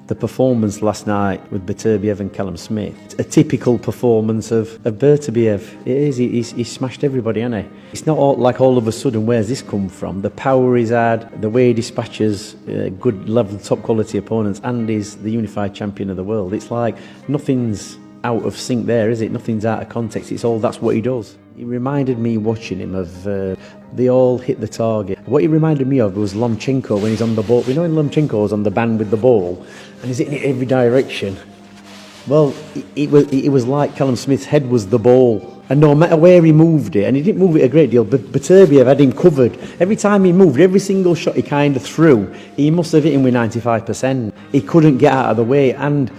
the performance last night with Beterbiev and Callum Smith, a typical performance of Beterbiev. It is, he smashed everybody, hasn't he? It's not like all of a sudden, where's this come from? The power he's had, the way he dispatches good level, top quality opponents, and is the unified champion of the world. It's like nothing's out of sync there, is it? Nothing's out of context. It's all, that's what he does. He reminded me, watching him, of they all hit the target. What he reminded me of was Lomachenko when he's on the ball. You know when Lomachenko's on the band with the ball and he's hitting it every direction? Well, it was like Callum Smith's head was the ball, and no matter where he moved it, and he didn't move it a great deal, but Beterbiev had him covered. Every time he moved, every single shot he kind of threw, he must have hit him with 95%. He couldn't get out of the way, and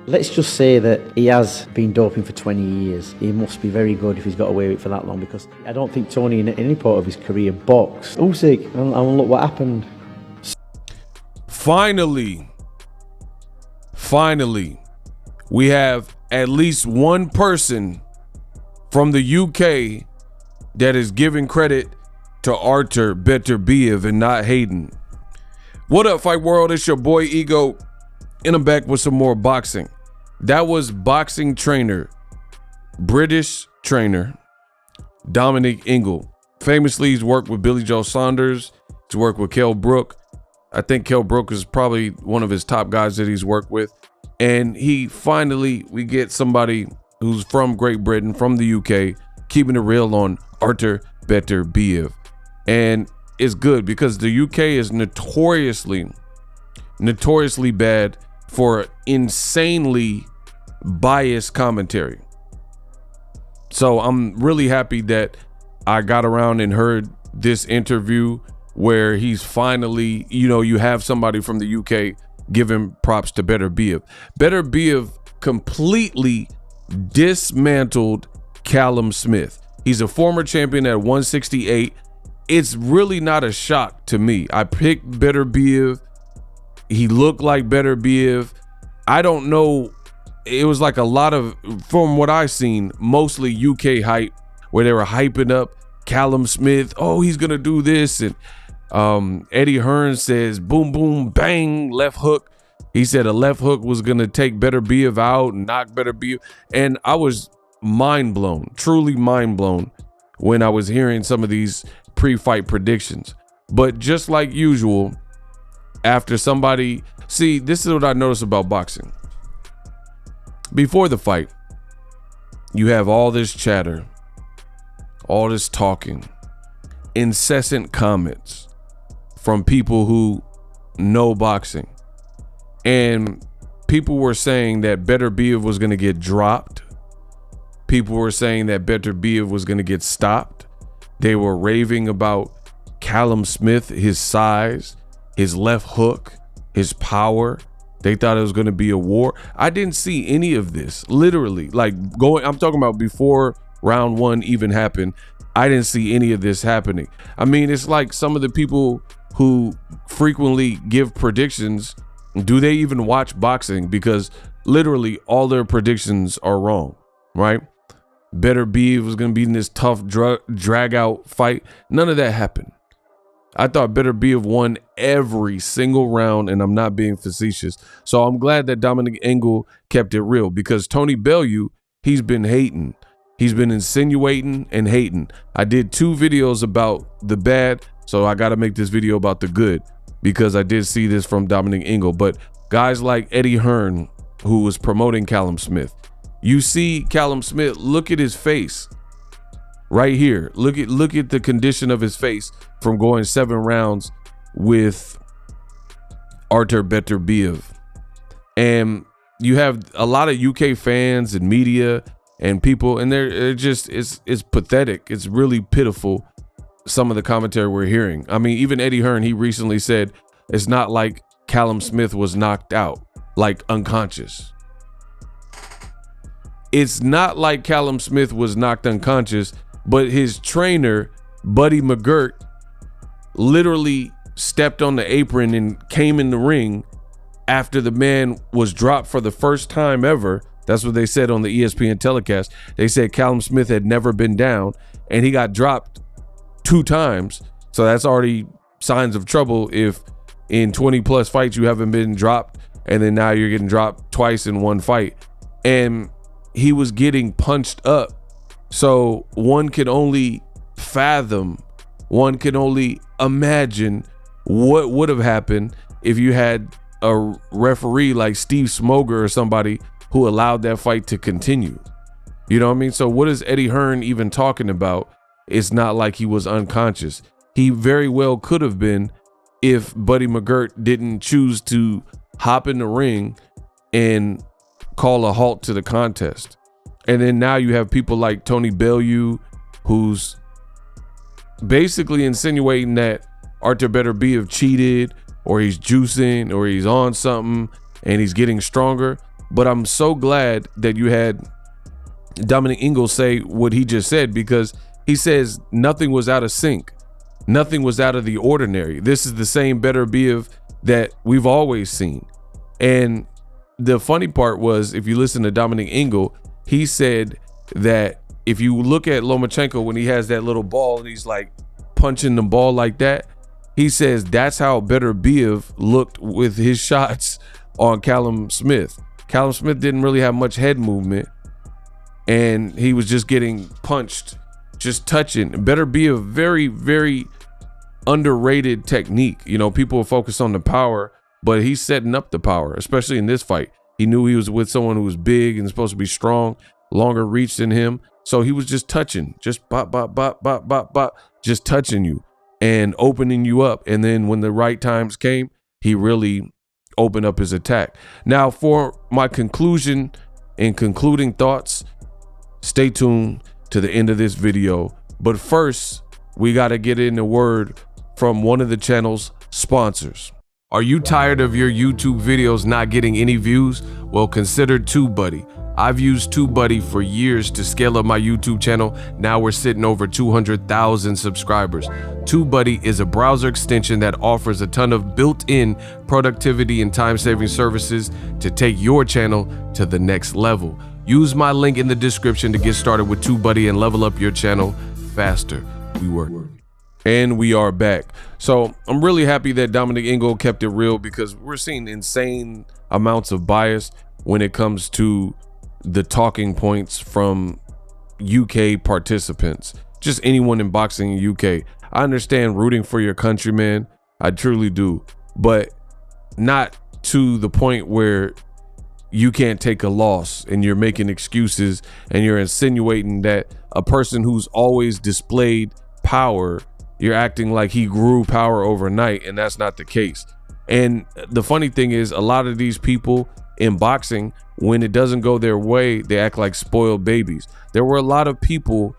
let's just say that he has been doping for 20 years. He must be very good if he's got away with it for that long, because I don't think Tony in any part of his career boxed. Usyk, and look what happened. Finally, we have at least one person from the UK that is giving credit to Artur Beterbiev and not hating. What up, Fight World? It's your boy Ego, and I'm back with some more boxing. That was boxing trainer, British trainer, Dominic Ingle. Famously, he's worked with Billy Joe Saunders. He's worked with Kell Brook. I think Kell Brook is probably one of his top guys that he's worked with. And we get somebody who's from Great Britain, from the UK, keeping it real on Artur Beterbiev. And it's good because the UK is notoriously bad for insanely biased commentary. So I'm really happy that I got around and heard this interview where he's finally, you have somebody from the UK giving props to Beterbiev. Beterbiev completely dismantled Callum Smith. He's a former champion at 168. It's really not a shock to me. I picked Beterbiev. He looked like Beterbiev. I don't know. It was like a lot of, from what I've seen, mostly UK hype, where they were hyping up Callum Smith. Oh, he's going to do this. And Eddie Hearn says, boom, boom, bang, left hook. He said a left hook was going to take Beterbiev out and knock Beterbiev. And I was mind blown, truly mind blown, when I was hearing some of these pre-fight predictions. But just like usual, after somebody, see, this is what I noticed about boxing. Before the fight, you have all this chatter, all this talking, incessant comments from people who know boxing. And people were saying that Beterbiev was going to get dropped. People were saying that Beterbiev was going to get stopped. They were raving about Callum Smith, his size, his left hook, his power. They thought it was going to be a war. I didn't see any of this. Literally, I'm talking about before round one even happened. I didn't see any of this happening. I mean, it's like some of the people who frequently give predictions, do they even watch boxing? Because literally all their predictions are wrong, right? Beterbiev was going to be in this tough drag out fight. None of that happened. I thought Beterbiev won every single round, and I'm not being facetious. So I'm glad that Dominic Ingle kept it real, because Tony Bellew, he's been hating. He's been insinuating and hating. I did 2 videos about the bad, so I got to make this video about the good, because I did see this from Dominic Ingle. But guys like Eddie Hearn, who was promoting Callum Smith, you see Callum Smith, look at his face right here. Look at the condition of his face from going 7 rounds with Artur Beterbiev. And you have a lot of UK fans and media and people, and they're just, it's pathetic. It's really pitiful, some of the commentary we're hearing. I mean, even Eddie Hearn, he recently said it's not like Callum Smith was knocked out, like unconscious. It's not like Callum Smith was knocked unconscious, but his trainer, Buddy McGirt, literally stepped on the apron and came in the ring after the man was dropped for the first time ever. That's what they said on the ESPN telecast. They said Callum Smith had never been down, and he got dropped 2 times. So that's already signs of trouble if in 20 plus fights you haven't been dropped and then now you're getting dropped twice in one fight. And he was getting punched up. So one can only fathom, one can only imagine what would have happened if you had a referee like Steve Smoger or somebody who allowed that fight to continue. You know what I mean? So what is Eddie Hearn even talking about? It's not like he was unconscious. He very well could have been if Buddy McGirt didn't choose to hop in the ring and call a halt to the contest. And then now you have people like Tony Bellew, who's basically insinuating that Artur Beterbiev cheated, or he's juicing, or he's on something and he's getting stronger. But I'm so glad that you had Dominic Ingle say what he just said, because he says nothing was out of sync. Nothing was out of the ordinary. This is the same Beterbiev that we've always seen. And the funny part was, if you listen to Dominic Ingle, he said that if you look at Lomachenko when he has that little ball and he's like punching the ball like that, he says that's how Beterbiev looked with his shots on Callum Smith. Callum Smith didn't really have much head movement, and he was just getting punched, just touching. Beterbiev, very, very underrated technique. You know, people focus on the power, but he's setting up the power, especially in this fight. He knew he was with someone who was big and supposed to be strong, longer reach than him. So he was just touching, just bop, bop, bop, bop, bop, bop, just touching you and opening you up. And then when the right times came, he really opened up his attack. Now, for my conclusion and concluding thoughts, stay tuned to the end of this video. But first, we got to get in a word from one of the channel's sponsors. Are you tired of your YouTube videos not getting any views? Well, consider TubeBuddy. I've used TubeBuddy for years to scale up my YouTube channel. Now we're sitting over 200,000 subscribers. TubeBuddy is a browser extension that offers a ton of built-in productivity and time-saving services to take your channel to the next level. Use my link in the description to get started with TubeBuddy and level up your channel faster. We work. And we are back. So I'm really happy that Dominic Ingle kept it real, because we're seeing insane amounts of bias when it comes to the talking points from UK participants, just anyone in boxing in UK. I understand rooting for your country, man. I truly do, but not to the point where you can't take a loss and you're making excuses and you're insinuating that a person who's always displayed power, you're acting like he grew power overnight, and that's not the case. And the funny thing is, a lot of these people in boxing, when it doesn't go their way, they act like spoiled babies. There were a lot of people,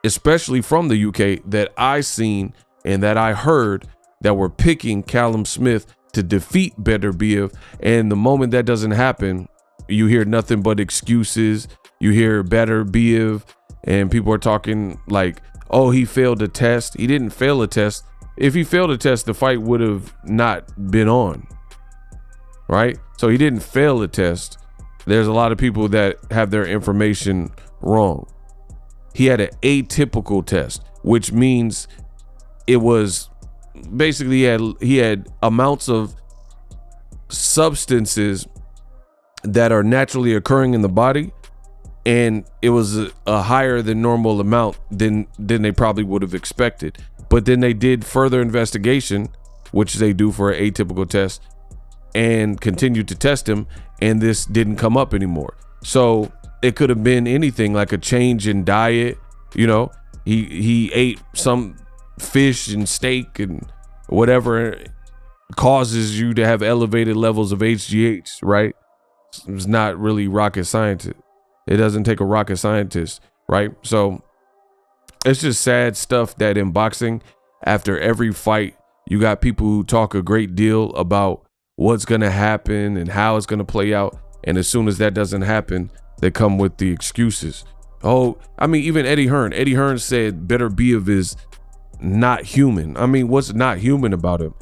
especially from the UK, that I seen and that I heard that were picking Callum Smith to defeat Beterbiev. And the moment that doesn't happen, you hear nothing but excuses. You hear Beterbiev, and people are talking like, oh, he failed a test. He didn't fail a test. If he failed a test, the fight would have not been on, right? So he didn't fail a test. There's a lot of people that have their information wrong. He had an atypical test, which means it was basically he had amounts of substances that are naturally occurring in the body, and it was a higher than normal amount than they probably would have expected. But then they did further investigation, which they do for an atypical test, and continued to test him, and this didn't come up anymore. So it could have been anything, like a change in diet. You know, he ate some fish and steak and whatever causes you to have elevated levels of HGH, right? It's not really rocket science. It doesn't take a rocket scientist, right? So it's just sad stuff that in boxing, after every fight, you got people who talk a great deal about what's going to happen and how it's going to play out. And as soon as that doesn't happen, they come with the excuses. Oh, I mean, even Eddie Hearn said Beterbiev is not human. I mean, what's not human about him?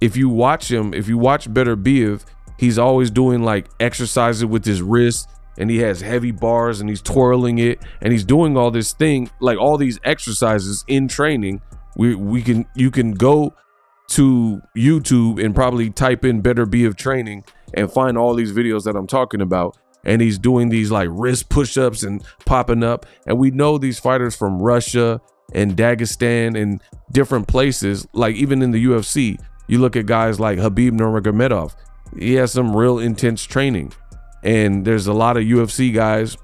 If you watch Beterbiev, he's always doing like exercises with his wrist, and he has heavy bars and he's twirling it, and he's doing all this thing, like all these exercises in training. You can go to YouTube and probably type in Beterbiev training, and find all these videos that I'm talking about. And he's doing these like wrist push-ups and popping up. And we know these fighters from Russia and Dagestan and different places, like even in the UFC, you look at guys like Khabib Nurmagomedov. He has some real intense training. And there's a lot of UFC guys,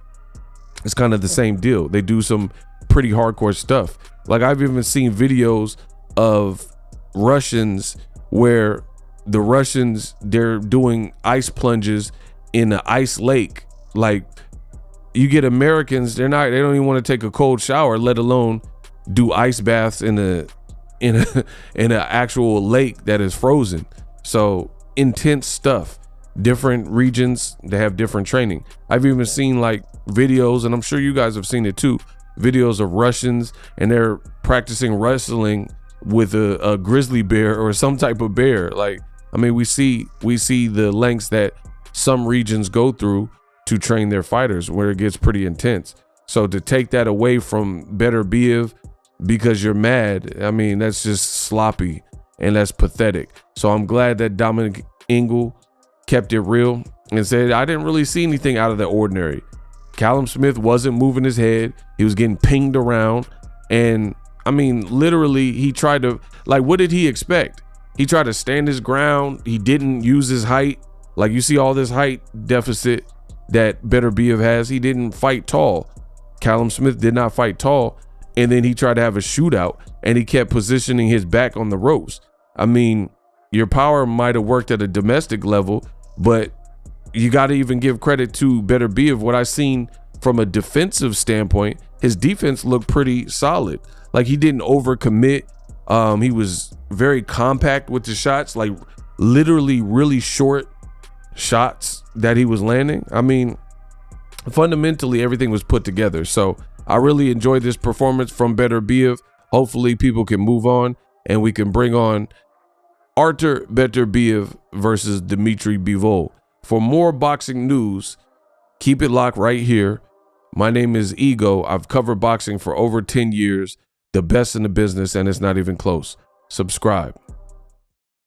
it's kind of the same deal. They do some pretty hardcore stuff. Like I've even seen videos of Russians where the Russians, they're doing ice plunges in an ice lake. Like you get Americans, they don't even want to take a cold shower, let alone do ice baths in an actual lake that is frozen. So intense stuff. Different regions, they have different training. I've even seen like videos, and I'm sure you guys have seen it too, videos of Russians and they're practicing wrestling with a grizzly bear or some type of bear. Like, I mean, we see the lengths that some regions go through to train their fighters, where it gets pretty intense. So to take that away from Beterbiev because you're mad, I mean, that's just sloppy and that's pathetic. So I'm glad that Dominic Ingle kept it real and said, I didn't really see anything out of the ordinary. Callum Smith wasn't moving his head. He was getting pinged around. And I mean, literally, he tried to, like, what did he expect? He tried to stand his ground. He didn't use his height. Like, you see all this height deficit that Beterbiev has. He didn't fight tall. Callum Smith did not fight tall. And then he tried to have a shootout and he kept positioning his back on the ropes. I mean, your power might have worked at a domestic level, but you got to even give credit to Beterbiev. What I seen from a defensive standpoint, his defense looked pretty solid. Like he didn't overcommit. He was very compact with the shots, like literally really short shots that he was landing. I mean, fundamentally, everything was put together. So I really enjoyed this performance from Beterbiev. Hopefully people can move on and we can bring on Artur Beterbiev versus Dmitry Bivol. For more boxing news, keep it locked right here. My name is Ego. I've covered boxing for over 10 years, the best in the business, and it's not even close. Subscribe.